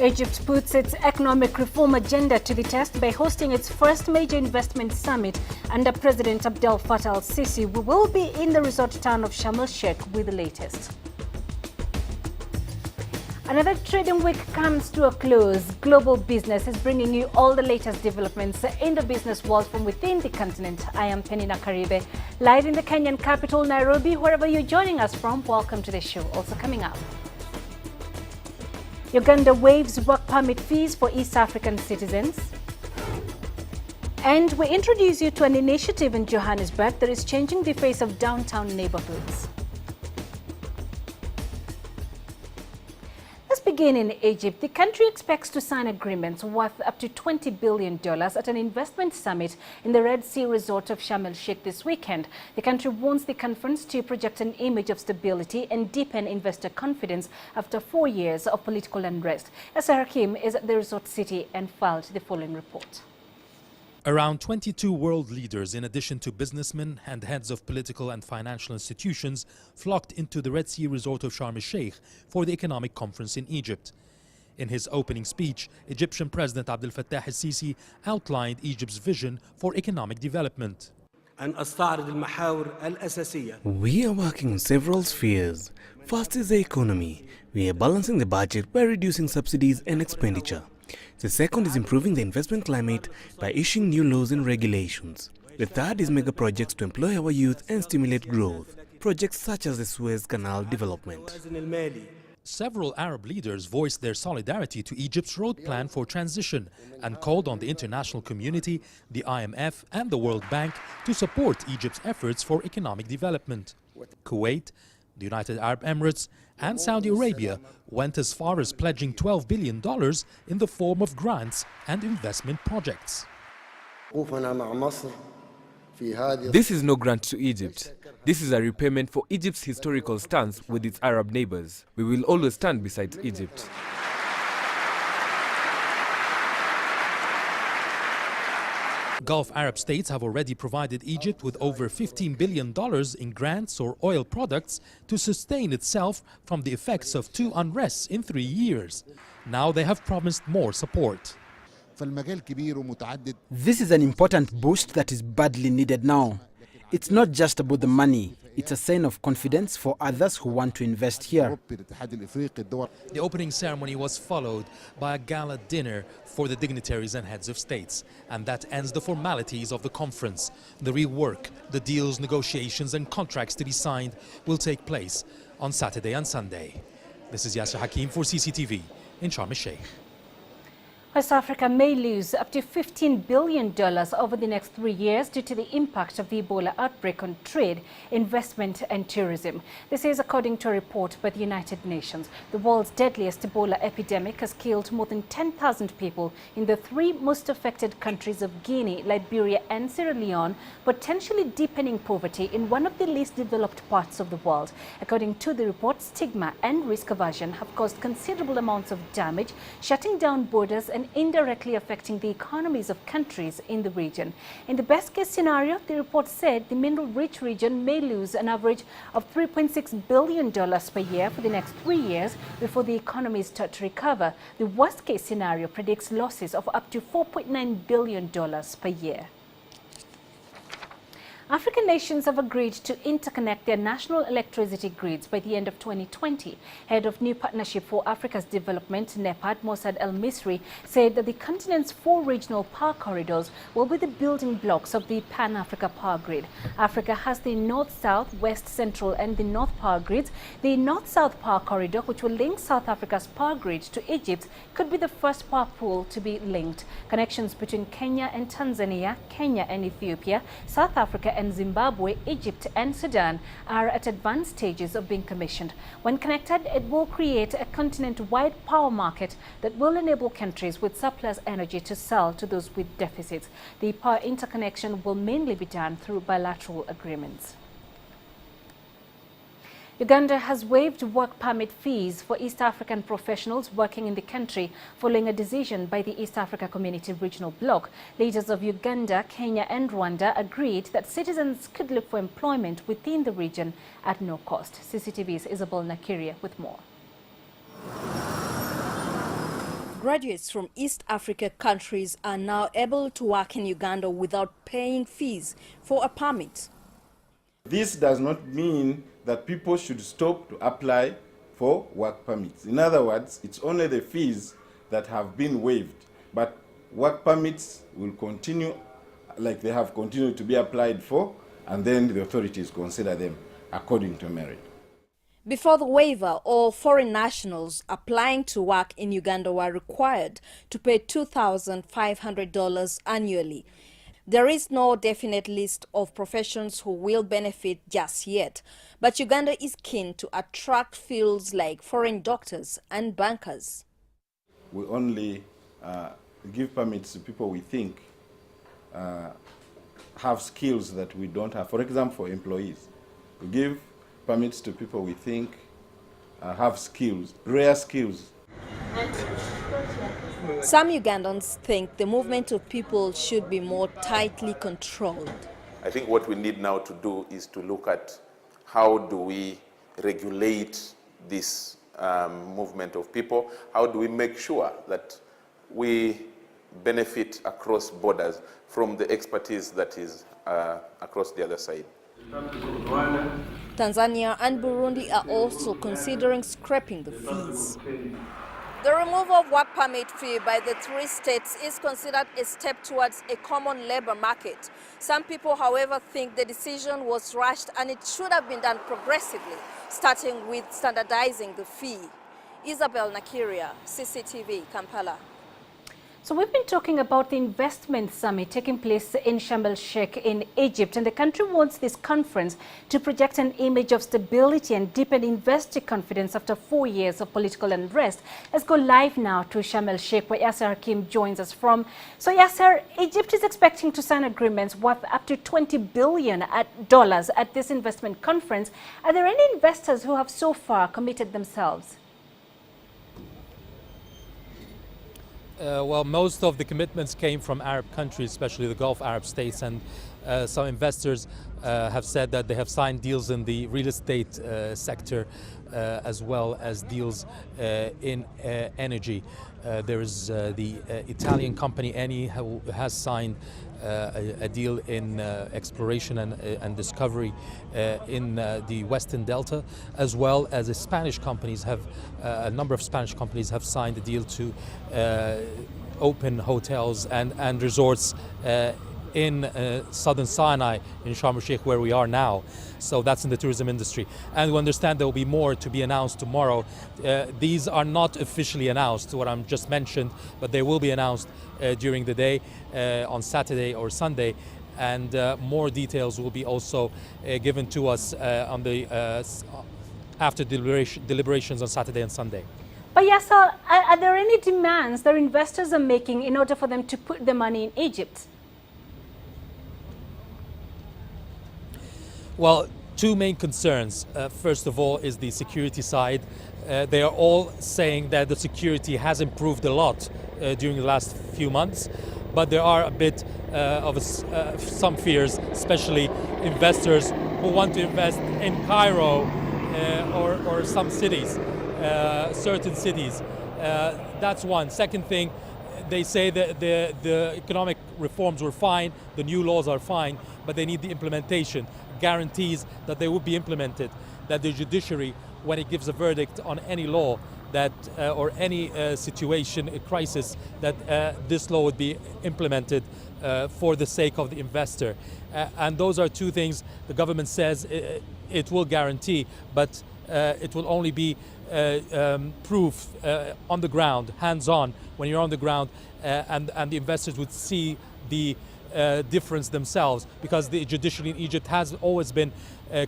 Egypt puts its economic reform agenda to the test by hosting its first major investment summit under President Abdel Fattah al-Sisi. We will be in the resort town of Sharm el-Sheikh with the latest. Another trading week comes to a close. Global Business is bringing you all the latest developments in the business world from within the continent. I am Penina Karibe, live in the Kenyan capital, Nairobi. Wherever you're joining us from, welcome to the show. Also coming up, Uganda waives work permit fees for East African citizens. And we introduce you to an initiative in Johannesburg that is changing the face of downtown neighborhoods. Let's begin in Egypt. The country expects to sign agreements worth up to $20 billion at an investment summit in the Red Sea resort of Sharm el-Sheikh this weekend. The country wants the conference to project an image of stability and deepen investor confidence after 4 years of political unrest. Asar Hakim is at the resort city and filed the following report. Around 22 world leaders, in addition to businessmen and heads of political and financial institutions, flocked into the Red Sea resort of Sharm el-Sheikh for the economic conference in Egypt. In his opening speech, Egyptian President Abdel Fattah al-Sisi outlined Egypt's vision for economic development. We are working on several spheres. First is the economy. We are balancing the budget by reducing subsidies and expenditure. The second is improving the investment climate by issuing new laws and regulations. The third is mega projects to employ our youth and stimulate growth. Projects such as the Suez Canal development. Several Arab leaders voiced their solidarity to Egypt's road plan for transition and called on the international community, the IMF and the World Bank to support Egypt's efforts for economic development. Kuwait, the United Arab Emirates and Saudi Arabia went as far as pledging $12 billion in the form of grants and investment projects. This is no grant to Egypt. This is a repayment for Egypt's historical stance with its Arab neighbors. We will always stand beside Egypt. Gulf Arab states have already provided Egypt with over $15 billion in grants or oil products to sustain itself from the effects of 2 unrests in 3 years. Now they have promised more support. This is an important boost that is badly needed now. It's not just about the money. It's a sign of confidence for others who want to invest here. The opening ceremony was followed by a gala dinner for the dignitaries and heads of states. And that ends the formalities of the conference. The real work, the deals, negotiations and contracts to be signed will take place on Saturday and Sunday. This is Yasser Hakim for CCTV in Sharm el-Sheikh. West Africa may lose up to $15 billion over the next 3 years due to the impact of the Ebola outbreak on trade, investment and tourism. This is according to a report by the United Nations. The world's deadliest Ebola epidemic has killed more than 10,000 people in the 3 most affected countries of Guinea, Liberia and Sierra Leone, potentially deepening poverty in one of the least developed parts of the world. According to the report, stigma and risk aversion have caused considerable amounts of damage, shutting down borders and indirectly affecting the economies of countries in the region. In the best case scenario, the report said the mineral-rich region may lose an average of $3.6 billion per year for the next 3 years before the economies start to recover. The worst case scenario predicts losses of up to $4.9 billion per year. African nations have agreed to interconnect their national electricity grids by the end of 2020. Head of New Partnership for Africa's Development, NEPAD, Mossad El-Misri, said that the continent's 4 regional power corridors will be the building blocks of the Pan-Africa power grid. Africa has the North-South, West-Central and the North power grids. The North-South power corridor, which will link South Africa's power grid to Egypt, could be the first power pool to be linked. Connections between Kenya and Tanzania, Kenya and Ethiopia, South Africa and Zimbabwe, Egypt and Sudan are at advanced stages of being commissioned. When connected, it will create a continent-wide power market that will enable countries with surplus energy to sell to those with deficits. The power interconnection will mainly be done through bilateral agreements. Uganda has waived work permit fees for East African professionals working in the country following a decision by the East Africa Community Regional Bloc. Leaders of Uganda, Kenya and Rwanda agreed that citizens could look for employment within the region at no cost. CCTV's Isabel Nakiria with more. Graduates from East Africa countries are now able to work in Uganda without paying fees for a permit. This does not mean that people should stop to apply for work permits. In other words, it's only the fees that have been waived, but work permits will continue like they have continued to be applied for, and then the authorities consider them according to merit. Before the waiver, all foreign nationals applying to work in Uganda were required to pay $2,500 annually. There is no definite list of professions who will benefit just yet, but Uganda is keen to attract fields like foreign doctors and bankers. We only give permits to people we think have skills that we don't have. For example, for employees, we give permits to people we think have skills, rare skills. Some Ugandans think the movement of people should be more tightly controlled. I think what we need now to do is to look at how do we regulate this movement of people, how do we make sure that we benefit across borders from the expertise that is across the other side. Tanzania and Burundi are also considering scrapping the fees. The removal of work permit fee by the three states is considered a step towards a common labor market. Some people, however, think the decision was rushed and it should have been done progressively, starting with standardizing the fee. Isabel Nakiria, CCTV, Kampala. So we've been talking about the investment summit taking place in Sharm el-Sheikh in Egypt, and the country wants this conference to project an image of stability and deepen investor confidence after 4 years of political unrest. Let's go live now to Sharm el-Sheikh, where Yasser Hakim joins us from. So Yasser, Egypt is expecting to sign agreements worth up to $20 billion at this investment conference. Are there any investors who have so far committed themselves? Well, most of the commitments came from Arab countries, especially the Gulf Arab states, and some investors have said that they have signed deals in the real estate sector as well as deals in energy. There is the Italian company Eni who has signed a deal in exploration and discovery in the Western Delta, as well as Spanish companies have a number of Spanish companies have signed a deal to open hotels and resorts in southern Sinai in Sharm el-Sheikh, where we are now. So that's in the tourism industry. And we understand there will be more to be announced tomorrow. These are not officially announced, what I'm just mentioned, but they will be announced during the day on Saturday or Sunday. And more details will be also given to us on the after deliberations on Saturday and Sunday. But yes, are there any demands that investors are making in order for them to put the money in Egypt? Well, two main concerns. First of all is the security side. They are all saying that the security has improved a lot during the last few months, but there are a bit of some fears, especially investors who want to invest in Cairo or some cities, certain cities. That's one. Second thing, they say that the economic reforms were fine, the new laws are fine, but they need the implementation, guarantees that they will be implemented, that the judiciary, when it gives a verdict on any law that or any situation, a crisis, that this law would be implemented for the sake of the investor. And those are two things the government says it will guarantee, but it will only be proof on the ground, hands-on, when you're on the ground, and the investors would see the difference themselves, because the judiciary in Egypt has always been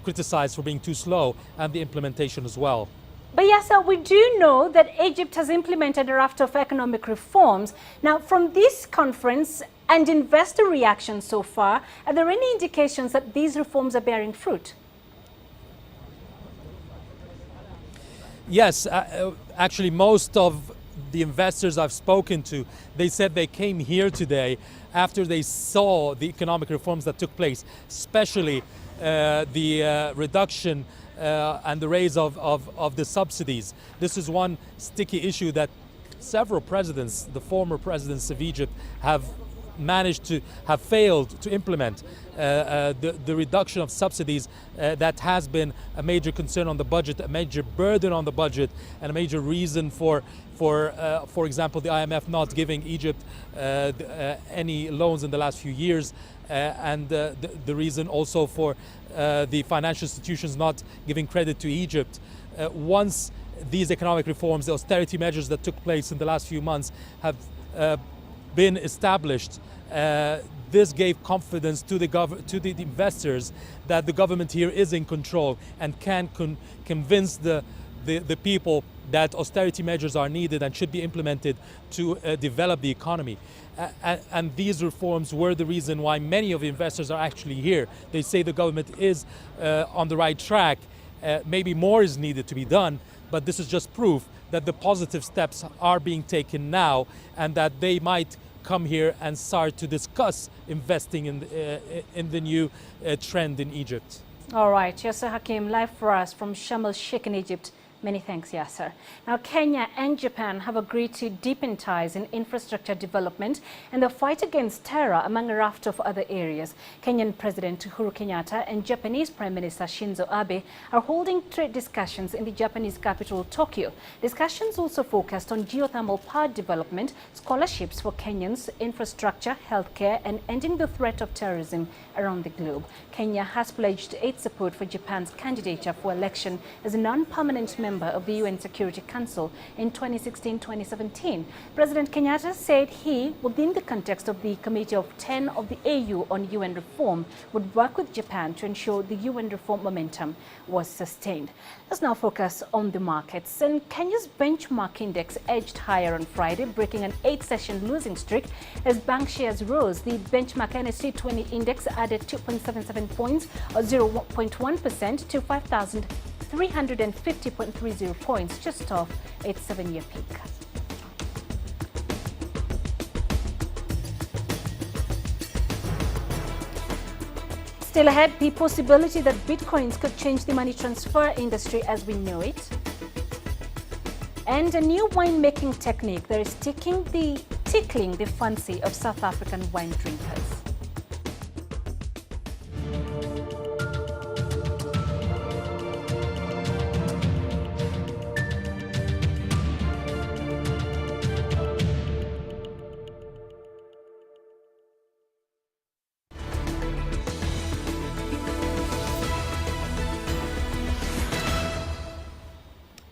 criticized for being too slow, and the implementation as well. But yes, we do know that Egypt has implemented a raft of economic reforms. Now, from this conference and investor reaction so far, are there any indications that these reforms are bearing fruit? Yes, actually most of the investors I've spoken to, they said they came here today after they saw the economic reforms that took place, especially the reduction and the raise of the subsidies. This is one sticky issue that several presidents, the former presidents of Egypt, have failed to implement the reduction of subsidies that has been a major concern on the budget, a major burden on the budget, and a major reason for example, the IMF not giving Egypt any loans in the last few years, and the reason also for the financial institutions not giving credit to Egypt. Once these economic reforms, the austerity measures that took place in the last few months have been established, this gave confidence to the investors that the government here is in control and can convince the people that austerity measures are needed and should be implemented to develop the economy. And these reforms were the reason why many of the investors are actually here. They say the government is on the right track. Maybe more is needed to be done, but this is just proof that the positive steps are being taken now, and that they might come here and start to discuss investing in the new trend in Egypt. All right, Yasser Hakim, live for us from Sharm el-Sheikh in Egypt. Many thanks, Yasser. Now, Kenya and Japan have agreed to deepen ties in infrastructure development and the fight against terror, among a raft of other areas. Kenyan President Uhuru Kenyatta and Japanese Prime Minister Shinzo Abe are holding trade discussions in the Japanese capital, Tokyo. Discussions also focused on geothermal power development, scholarships for Kenyans, infrastructure, healthcare, and ending the threat of terrorism around the globe. Kenya has pledged its support for Japan's candidature for election as a non-permanent member of the UN Security Council in 2016-2017. President Kenyatta said he, within the context of the Committee of 10 of the AU on UN reform, would work with Japan to ensure the UN reform momentum was sustained. Let's now focus on the markets. And Kenya's benchmark index edged higher on Friday, breaking an 8-session losing streak as bank shares rose. The benchmark NSE 20 index added 2.77 points, or 0.1%, to 5,350.30 points, just off its 7-year peak. Still ahead, the possibility that bitcoins could change the money transfer industry as we know it. And a new winemaking technique that is tickling the fancy of South African wine drinkers.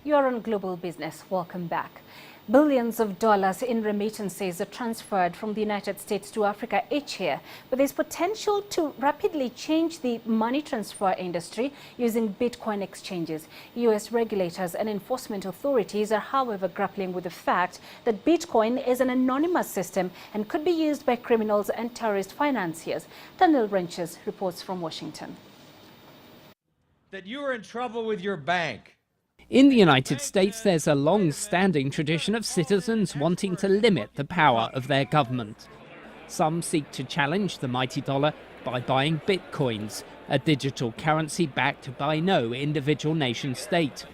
You're on Global Business. Welcome back. Billions of dollars in remittances are transferred from the United States to Africa each year, but there's potential to rapidly change the money transfer industry using Bitcoin exchanges. U.S. regulators and enforcement authorities are, however, grappling with the fact that Bitcoin is an anonymous system and could be used by criminals and terrorist financiers. Daniel Wrenches reports from Washington. That you are in trouble with your bank. In the United States, there's a long-standing tradition of citizens wanting to limit the power of their government. Some seek to challenge the mighty dollar by buying bitcoins, a digital currency backed by no individual nation-state.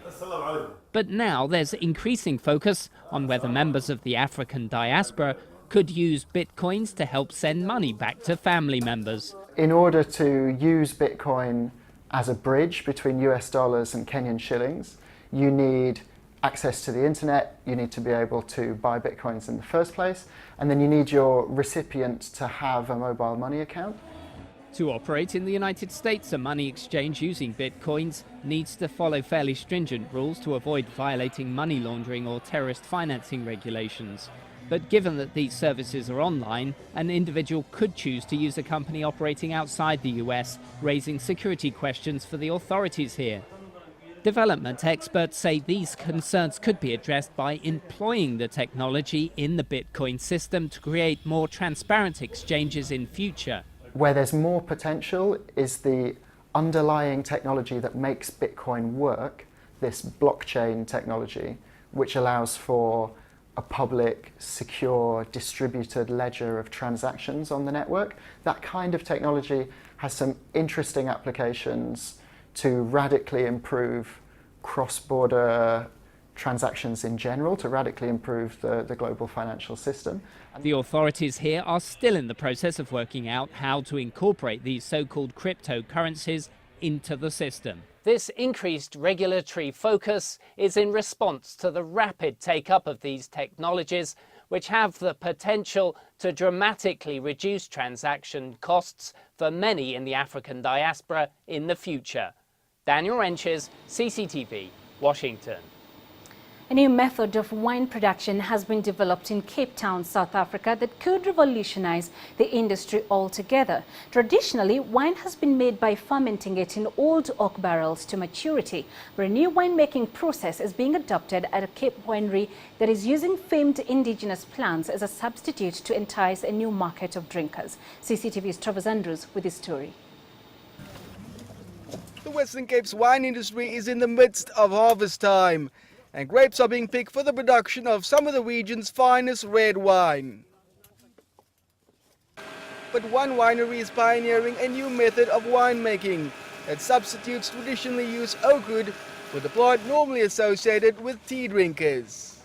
But now there's increasing focus on whether members of the African diaspora could use bitcoins to help send money back to family members. In order to use Bitcoin as a bridge between US dollars and Kenyan shillings, you need access to the internet, you need to be able to buy bitcoins in the first place, and then you need your recipient to have a mobile money account. To operate in the United States, a money exchange using bitcoins needs to follow fairly stringent rules to avoid violating money laundering or terrorist financing regulations. But given that these services are online, an individual could choose to use a company operating outside the US, raising security questions for the authorities here. Development experts say these concerns could be addressed by employing the technology in the Bitcoin system to create more transparent exchanges in future. Where there's more potential is the underlying technology that makes Bitcoin work, this blockchain technology, which allows for a public, secure, distributed ledger of transactions on the network. That kind of technology has some interesting applications to radically improve cross-border transactions in general to radically improve the global financial system. The authorities here are still in the process of working out how to incorporate these so-called cryptocurrencies into the system. This increased regulatory focus is in response to the rapid take-up of these technologies, which have the potential to dramatically reduce transaction costs for many in the African diaspora in the future. Daniel Renches, CCTV, Washington. A new method of wine production has been developed in Cape Town, South Africa that could revolutionize the industry altogether. Traditionally, wine has been made by fermenting it in old oak barrels to maturity, but a new winemaking process is being adopted at a Cape winery that is using famed indigenous plants as a substitute to entice a new market of drinkers. CCTV's Travis Andrews with this story. The Western Cape's wine industry is in the midst of harvest time, and grapes are being picked for the production of some of the region's finest red wine. But one winery is pioneering a new method of winemaking that substitutes traditionally used oak wood with a plant normally associated with tea drinkers.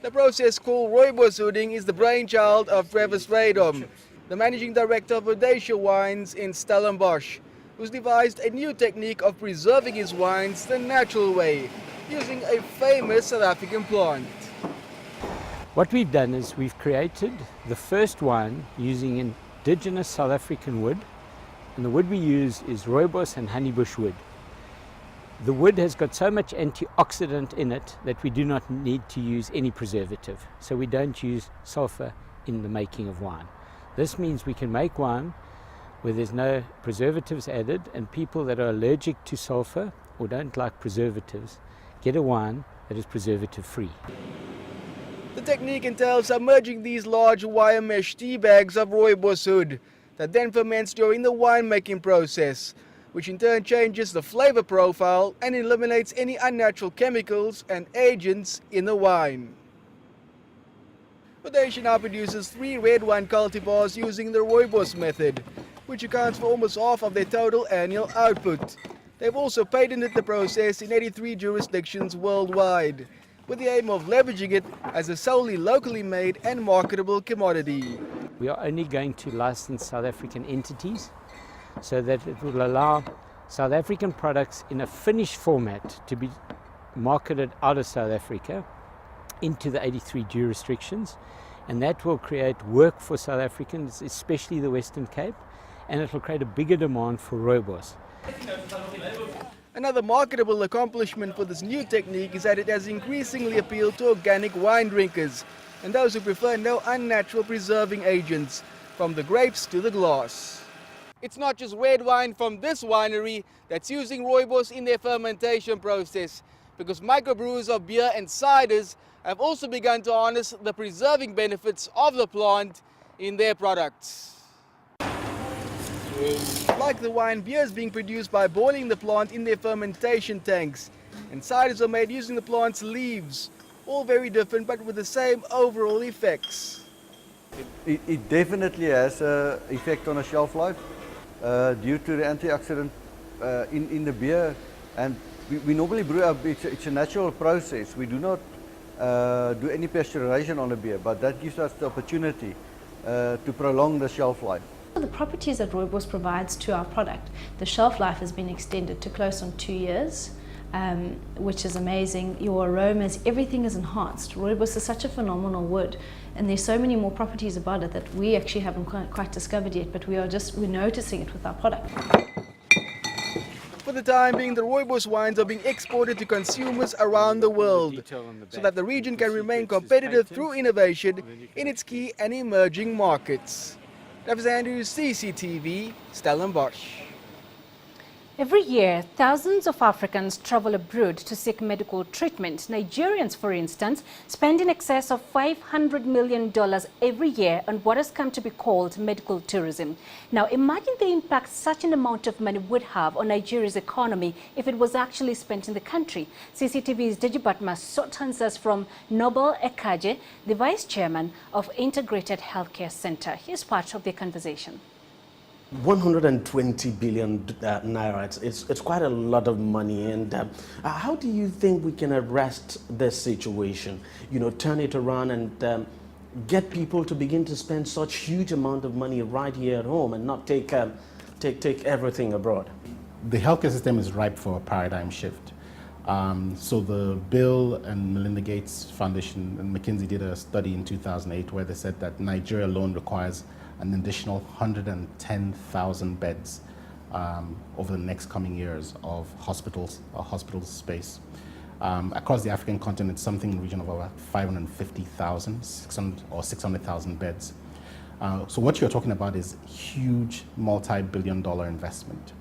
The process, called rooibos hooding, is the brainchild of Travis Radom, the managing director of Audacia Wines in Stellenbosch, who's devised a new technique of preserving his wines the natural way, using a famous South African plant. What we've done is we've created the first wine using indigenous South African wood, and the wood we use is rooibos and honeybush wood. The wood has got so much antioxidant in it that we do not need to use any preservative, so we don't use sulfur in the making of wine. This means we can make wine where there's no preservatives added, and people that are allergic to sulfur or don't like preservatives get a wine that is preservative free. The technique entails submerging these large wire mesh tea bags of rooibos hood that then ferments during the winemaking process, which in turn changes the flavor profile and eliminates any unnatural chemicals and agents in the wine. Audacia now produces 3 red wine cultivars using the rooibos method, which accounts for almost half of their total annual output. They've also patented the process in 83 jurisdictions worldwide, with the aim of leveraging it as a solely locally made and marketable commodity. We are only going to license South African entities so that it will allow South African products in a finished format to be marketed out of South Africa into the 83 jurisdictions, and that will create work for South Africans, especially the Western Cape, and it will create a bigger demand for rooibos. Another marketable accomplishment for this new technique is that it has increasingly appealed to organic wine drinkers and those who prefer no unnatural preserving agents, from the grapes to the glass. It's not just red wine from this winery that's using rooibos in their fermentation process, because microbrewers of beer and ciders have also begun to harness the preserving benefits of the plant in their products. Like the wine, beer is being produced by boiling the plant in their fermentation tanks, and ciders are made using the plant's leaves, all very different but with the same overall effects. It definitely has an effect on a shelf life due to the antioxidant in the beer, and we normally brew up, it's a natural process. We do not do any pasteurization on the beer, but that gives us the opportunity to prolong the shelf life. The properties that rooibos provides to our product, the shelf life has been extended to close on 2 years, which is amazing. Your aromas, everything is enhanced. Rooibos is such a phenomenal wood, and there's so many more properties about it that we actually haven't quite discovered yet, but we're noticing it with our product. For the time being, the rooibos wines are being exported to consumers around the world, so that the region can remain competitive through innovation in its key and emerging markets. Travis Andrews, CCTV, Stellenbosch. Every year, thousands of Africans travel abroad to seek medical treatment. Nigerians, for instance, spend in excess of $500 million every year on what has come to be called medical tourism. Now, imagine the impact such an amount of money would have on Nigeria's economy if it was actually spent in the country. CCTV's Deji Batma sought answers from Noble Ekaje, the vice chairman of Integrated Healthcare Center. Here's part of the conversation. 120 billion naira, it's quite a lot of money. And how do you think we can arrest this situation? You know, turn it around and get people to begin to spend such huge amount of money right here at home and not take everything abroad? The healthcare system is ripe for a paradigm shift. So the Bill and Melinda Gates Foundation and McKinsey did a study in 2008 where they said that Nigeria alone requires an additional 110,000 beds over the next coming years of hospital space. Across the African continent, something in the region of about 550,000, 600,000 beds. So what you're talking about is huge multi-billion-dollar investment.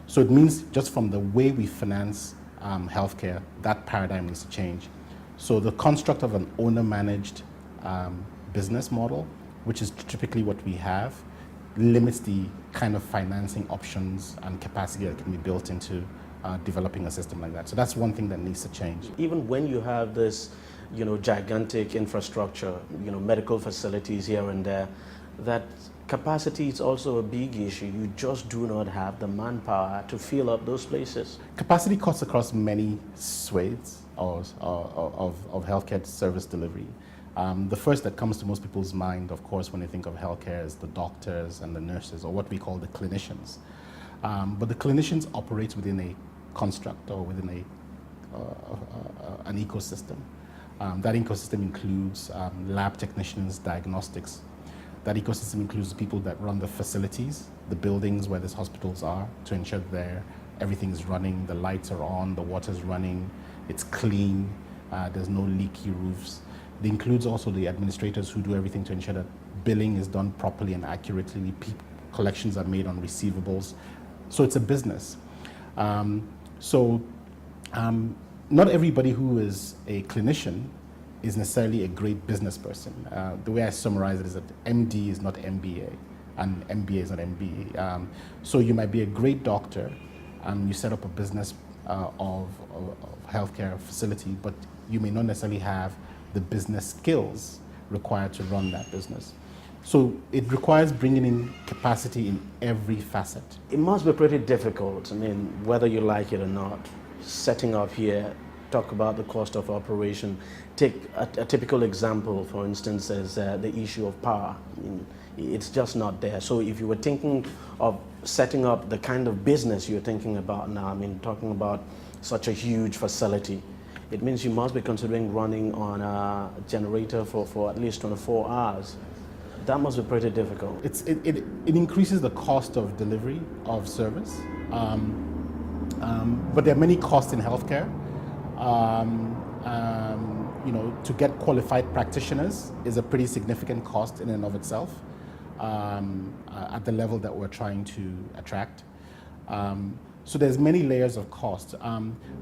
So it means just from the way we finance healthcare, that paradigm needs to change. So the construct of an owner-managed business model, which is typically what we have, limits the kind of financing options and capacity that can be built into developing a system like that. So that's one thing that needs to change. Even when you have this, you know, gigantic infrastructure, you know, medical facilities here and there, that capacity is also a big issue. You just do not have the manpower to fill up those places. Capacity cuts across many swathes of healthcare service delivery. The first that comes to most people's mind, of course, when they think of healthcare is the doctors and the nurses, or what we call the clinicians. But the clinicians operate within a construct or within an ecosystem. That ecosystem includes lab technicians, diagnostics. That ecosystem includes the people that run the facilities, the buildings where these hospitals are, to ensure that everything is running, the lights are on, the water's running, it's clean, there's no leaky roofs. It includes also the administrators who do everything to ensure that billing is done properly and accurately, collections are made on receivables. So it's a business. Not everybody who is a clinician is necessarily a great business person. The way I summarize it is that MD is not MBA, and MBA is not MBA. So you might be a great doctor, and you set up a business of healthcare facility, but you may not necessarily have the business skills required to run that business. So it requires bringing in capacity in every facet. It must be pretty difficult, I mean, whether you like it or not, setting up here, talk about the cost of operation. Take a typical example, for instance, as the issue of power. I mean, it's just not there. So if you were thinking of setting up the kind of business you're thinking about now, I mean, talking about such a huge facility, it means you must be considering running on a generator for at least 24 hours. That must be pretty difficult. It increases the cost of delivery of service, but there are many costs in healthcare. You know, to get qualified practitioners is a pretty significant cost in and of itself at the level that we're trying to attract. So there's many layers of cost.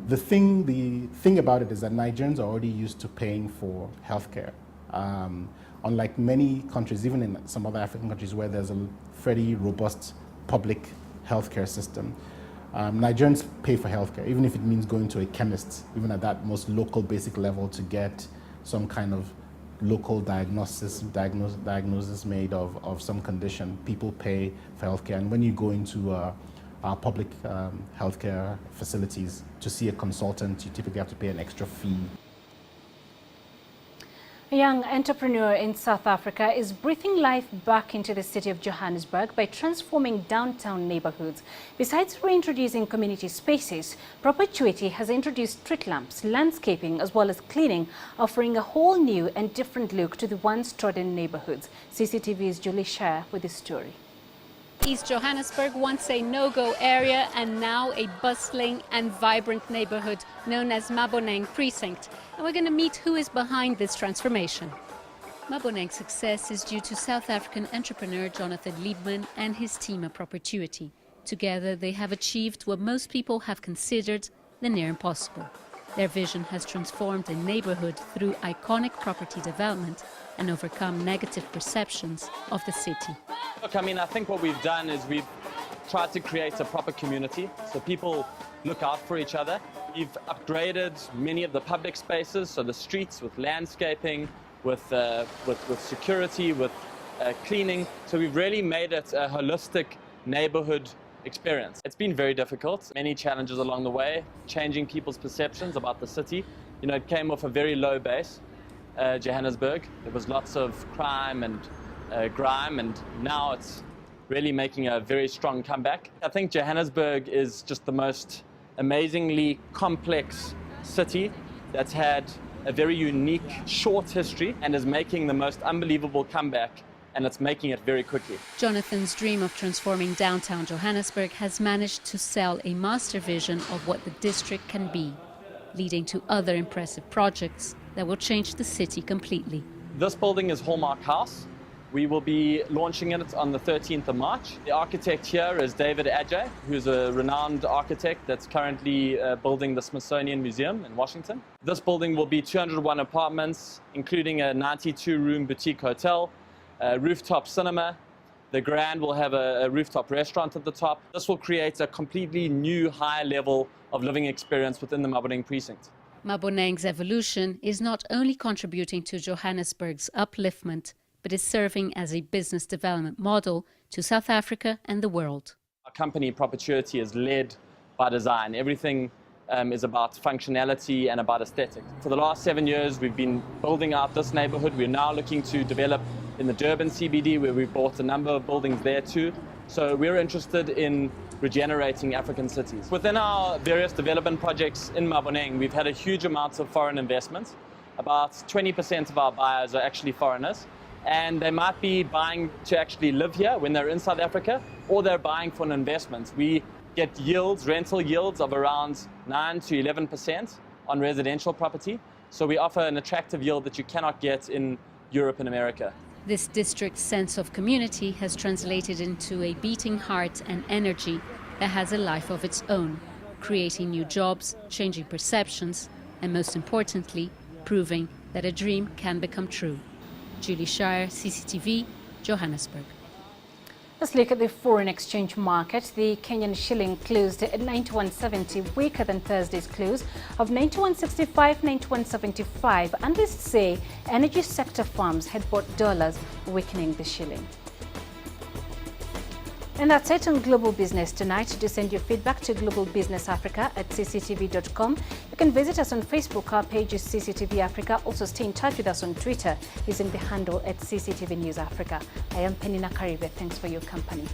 The thing about it is that Nigerians are already used to paying for healthcare. Unlike many countries, even in some other African countries where there's a fairly robust public healthcare system, Nigerians pay for healthcare, even if it means going to a chemist, even at that most local basic level, to get some kind of local diagnosis made of some condition. People pay for healthcare, and when you go into our public healthcare facilities to see a consultant, you typically have to pay an extra fee. A young entrepreneur in South Africa is breathing life back into the city of Johannesburg by transforming downtown neighborhoods. Besides reintroducing community spaces, Perpetuity has introduced street lamps, landscaping, as well as cleaning, offering a whole new and different look to the once trodden neighborhoods. CCTV's Julie Shire with this story. East Johannesburg, once a no-go area and now a bustling and vibrant neighborhood known as Maboneng Precinct. And we're going to meet who is behind this transformation. Maboneng's success is due to South African entrepreneur Jonathan Liebman and his team at Perpetuity. Together they have achieved what most people have considered the near impossible. Their vision has transformed a neighborhood through iconic property development and overcome negative perceptions of the city. Look, I mean, I think what we've done is we've tried to create a proper community so people look out for each other. We've upgraded many of the public spaces, so the streets with landscaping, with security, with cleaning. So we've really made it a holistic neighborhood experience. It's been very difficult, many challenges along the way, changing people's perceptions about the city. You know, it came off a very low base, Johannesburg. There was lots of crime and grime, and now it's really making a very strong comeback. I think Johannesburg is just the most amazingly complex city that's had a very unique short history and is making the most unbelievable comeback, and it's making it very quickly. Jonathan's dream of transforming downtown Johannesburg has managed to sell a master vision of what the district can be, leading to other impressive projects that will change the city completely. This building is Hallmark House. We will be launching it on the 13th of March. The architect here is David Adjei, who's a renowned architect that's currently building the Smithsonian Museum in Washington. This building will be 201 apartments, including a 92-room boutique hotel, a rooftop cinema. The Grand will have a rooftop restaurant at the top. This will create a completely new high level of living experience within the Maboneng precinct. Maboneng's evolution is not only contributing to Johannesburg's upliftment, but is serving as a business development model to South Africa and the world. Our company, Properturity, is led by design. Everything is about functionality and about aesthetic. For the last 7 years, we've been building out this neighborhood. We're now looking to develop in the Durban CBD, where we've bought a number of buildings there too. So we're interested in regenerating African cities. Within our various development projects in Maboneng, we've had a huge amount of foreign investment. About 20% of our buyers are actually foreigners, and they might be buying to actually live here when they're in South Africa, or they're buying for an investment. We get yields, rental yields of around 9 to 11% on residential property. So we offer an attractive yield that you cannot get in Europe and America. This district's sense of community has translated into a beating heart and energy that has a life of its own, creating new jobs, changing perceptions, and most importantly, proving that a dream can become true. Julie Shire, CCTV, Johannesburg. Let's look at the foreign exchange market. The Kenyan shilling closed at 91.70, weaker than Thursday's close of 91.65, 91.75. Analysts say energy sector firms had bought dollars, weakening the shilling. And that's it on Global Business tonight. Do send your feedback to Global Business Africa at cctv.com. You can visit us on Facebook. Our page is CCTV Africa. Also stay in touch with us on Twitter using the handle at CCTV News Africa. I am Penina Karibe. Thanks for your company.